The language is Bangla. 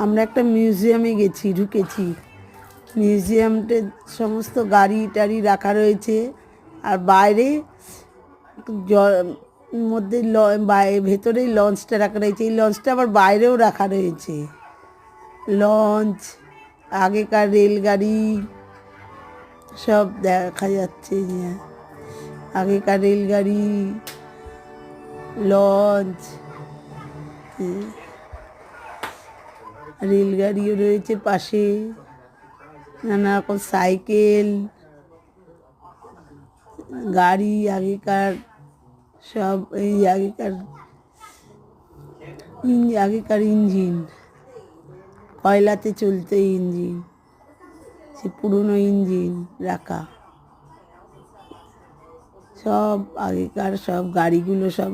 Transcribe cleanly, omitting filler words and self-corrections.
আমরা একটা মিউজিয়ামে গেছি, ঢুকেছি। মিউজিয়ামটা সমস্ত গাড়ি টাড়ি রাখা রয়েছে, আর বাইরে মধ্যে ভেতরেই লঞ্চটা রাখা রয়েছে। এই লঞ্চটা আবার বাইরেও রাখা রয়েছে। লঞ্চ, আগেকার রেলগাড়ি সব দেখা যাচ্ছে। যে আগেকার রেলগাড়ি, লঞ্চ, রেলগাড়িও রয়েছে পাশে, নানা রকম সাইকেল, গাড়ি, আগেকার সব। এই আগেকার ইঞ্জিন, কয়লাতে চলতো ইঞ্জিন, সে পুরনো ইঞ্জিন রাখা সব। আগেকার সব গাড়িগুলো সব